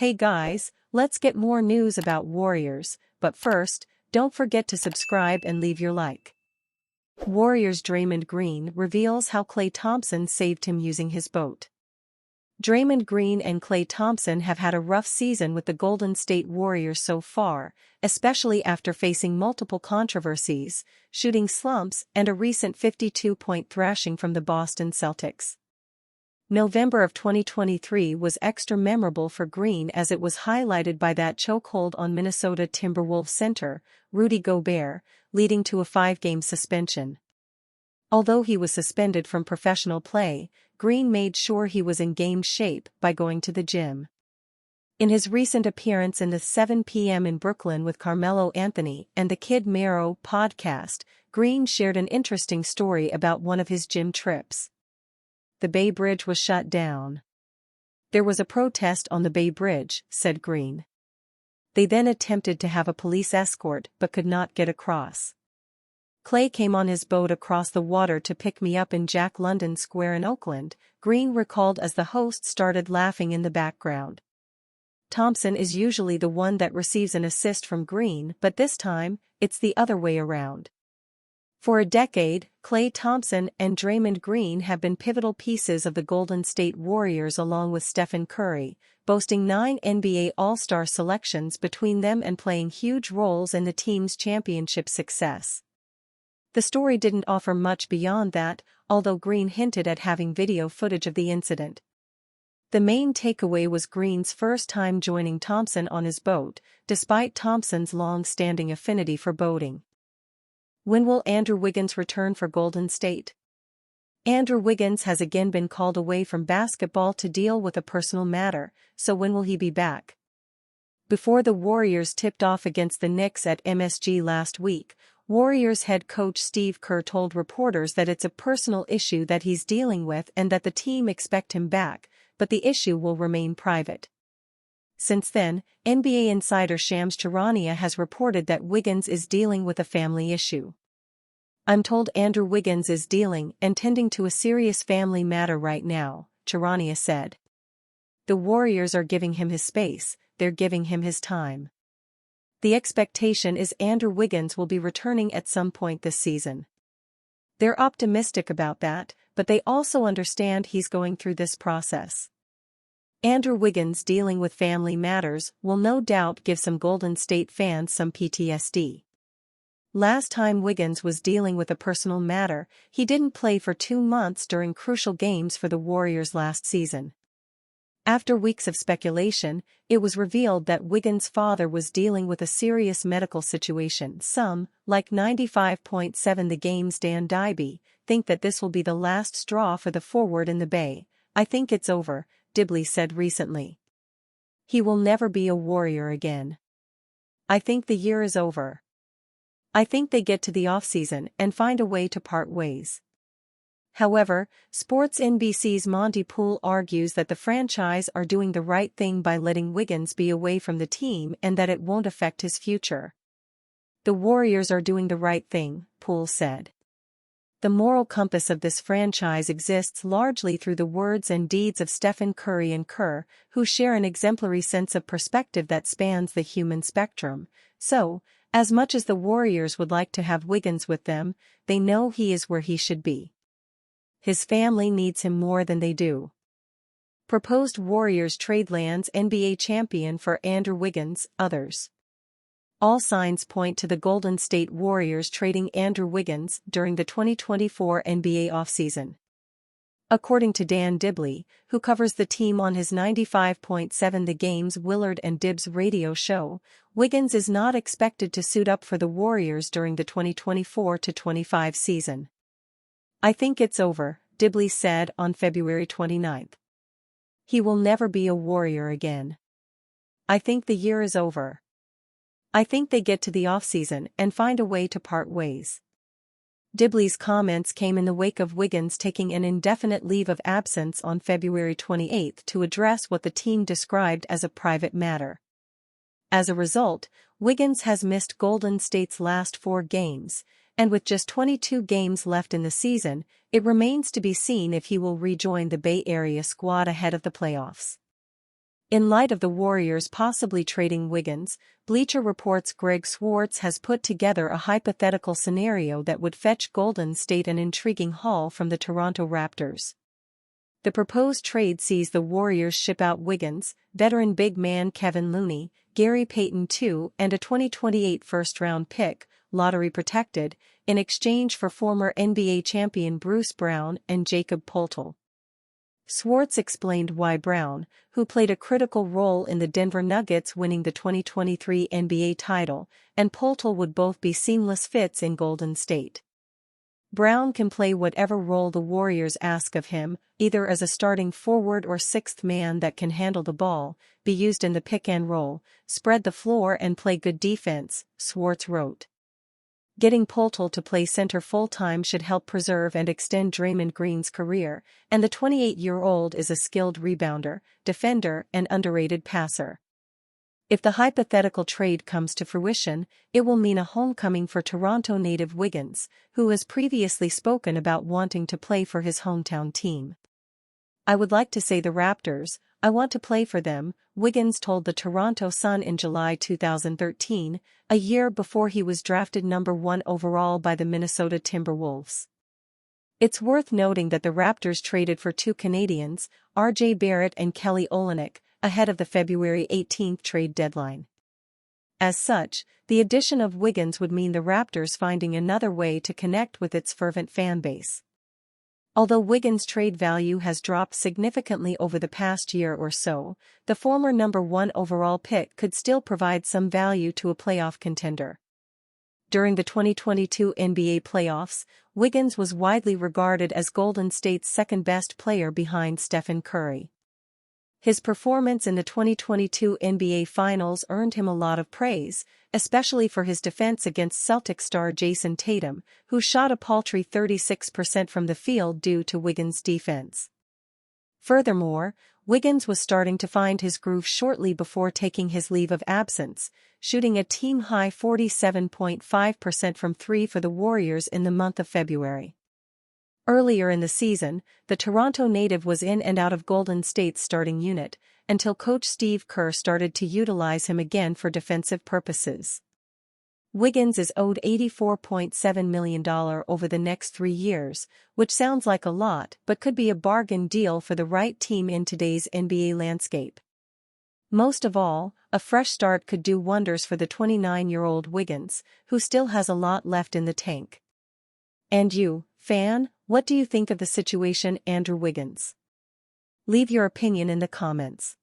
Hey guys, let's get more news about Warriors, but first, don't forget to subscribe and leave your like. Warriors Draymond Green reveals how Klay Thompson saved him using his boat. Draymond Green and Klay Thompson have had a rough season with the Golden State Warriors so far, especially after facing multiple controversies, shooting slumps, and a recent 52-point thrashing from the Boston Celtics. November of 2023 was extra memorable for Green as it was highlighted by that chokehold on Minnesota Timberwolves center, Rudy Gobert, leading to a 5-game suspension. Although he was suspended from professional play, Green made sure he was in game shape by going to the gym. In his recent appearance in the 7 p.m. in Brooklyn with Carmelo Anthony and the Kid Mero podcast, Green shared an interesting story about one of his gym trips. The Bay Bridge was shut down. There was a protest on the Bay Bridge, said Green. They then attempted to have a police escort but could not get across. Klay came on his boat across the water to pick me up in Jack London Square in Oakland, Green recalled as the host started laughing in the background. Thompson is usually the one that receives an assist from Green, but this time, it's the other way around. For a decade, Klay Thompson and Draymond Green have been pivotal pieces of the Golden State Warriors along with Stephen Curry, boasting 9 NBA All-Star selections between them and playing huge roles in the team's championship success. The story didn't offer much beyond that, although Green hinted at having video footage of the incident. The main takeaway was Green's first time joining Thompson on his boat, despite Thompson's long-standing affinity for boating. When will Andrew Wiggins return for Golden State? Andrew Wiggins has again been called away from basketball to deal with a personal matter, so when will he be back? Before the Warriors tipped off against the Knicks at MSG last week, Warriors head coach Steve Kerr told reporters that it's a personal issue that he's dealing with and that the team expect him back, but the issue will remain private. Since then, NBA insider Shams Charania has reported that Wiggins is dealing with a family issue. I'm told Andrew Wiggins is dealing and tending to a serious family matter right now, Charania said. The Warriors are giving him his space, they're giving him his time. The expectation is Andrew Wiggins will be returning at some point this season. They're optimistic about that, but they also understand he's going through this process. Andrew Wiggins dealing with family matters will no doubt give some Golden State fans some PTSD. Last time Wiggins was dealing with a personal matter, he didn't play for 2 months during crucial games for the Warriors last season. After weeks of speculation, it was revealed that Wiggins' father was dealing with a serious medical situation. Some, like 95.7 The Game's Dan Dibby, think that this will be the last straw for the forward in the Bay. I think it's over, Dibley said recently. He will never be a Warrior again. I think the year is over. I think they get to the offseason and find a way to part ways. However, Sports NBC's Monty Poole argues that the franchise are doing the right thing by letting Wiggins be away from the team and that it won't affect his future. The Warriors are doing the right thing, Poole said. The moral compass of this franchise exists largely through the words and deeds of Stephen Curry and Kerr, who share an exemplary sense of perspective that spans the human spectrum. So, as much as the Warriors would like to have Wiggins with them, they know he is where he should be. His family needs him more than they do. Proposed Warriors trade lands NBA champion for Andrew Wiggins, others. All signs point to the Golden State Warriors trading Andrew Wiggins during the 2024 NBA offseason. According to Dan Dibley, who covers the team on his 95.7 The Game's Willard and Dibs radio show, Wiggins is not expected to suit up for the Warriors during the 2024-25 season. I think it's over, Dibley said on February 29. He will never be a Warrior again. I think the year is over. I think they get to the offseason and find a way to part ways. Dibley's comments came in the wake of Wiggins taking an indefinite leave of absence on February 28 to address what the team described as a private matter. As a result, Wiggins has missed Golden State's last 4 games, and with just 22 games left in the season, it remains to be seen if he will rejoin the Bay Area squad ahead of the playoffs. In light of the Warriors possibly trading Wiggins, Bleacher Report's Greg Swartz has put together a hypothetical scenario that would fetch Golden State an intriguing haul from the Toronto Raptors. The proposed trade sees the Warriors ship out Wiggins, veteran big man Kevin Looney, Gary Payton II, and a 2028 first-round pick, lottery protected, in exchange for former NBA champion Bruce Brown and Jakob Poeltl. Swartz explained why Brown, who played a critical role in the Denver Nuggets winning the 2023 NBA title, and Poeltl would both be seamless fits in Golden State. Brown can play whatever role the Warriors ask of him, either as a starting forward or sixth man that can handle the ball, be used in the pick and roll, spread the floor and play good defense, Swartz wrote. Getting Poeltl to play center full-time should help preserve and extend Draymond Green's career, and the 28-year-old is a skilled rebounder, defender, and underrated passer. If the hypothetical trade comes to fruition, it will mean a homecoming for Toronto native Wiggins, who has previously spoken about wanting to play for his hometown team. "I would like to say the Raptors, I want to play for them," Wiggins told the Toronto Sun in July 2013, a year before he was drafted number 1 overall by the Minnesota Timberwolves. It's worth noting that the Raptors traded for 2 Canadians, RJ Barrett and Kelly Olynyk, ahead of the February 18 trade deadline. As such, the addition of Wiggins would mean the Raptors finding another way to connect with its fervent fan base. Although Wiggins' trade value has dropped significantly over the past year or so, the former number 1 overall pick could still provide some value to a playoff contender. During the 2022 NBA playoffs, Wiggins was widely regarded as Golden State's second-best player behind Stephen Curry. His performance in the 2022 NBA Finals earned him a lot of praise, especially for his defense against Celtics star Jason Tatum, who shot a paltry 36% from the field due to Wiggins' defense. Furthermore, Wiggins was starting to find his groove shortly before taking his leave of absence, shooting a team-high 47.5% from 3 for the Warriors in the month of February. Earlier in the season, the Toronto native was in and out of Golden State's starting unit, until coach Steve Kerr started to utilize him again for defensive purposes. Wiggins is owed $84.7 million over the next 3 years, which sounds like a lot but could be a bargain deal for the right team in today's NBA landscape. Most of all, a fresh start could do wonders for the 29-year-old Wiggins, who still has a lot left in the tank. And you, fan, what do you think of the situation, Andrew Wiggins? Leave your opinion in the comments.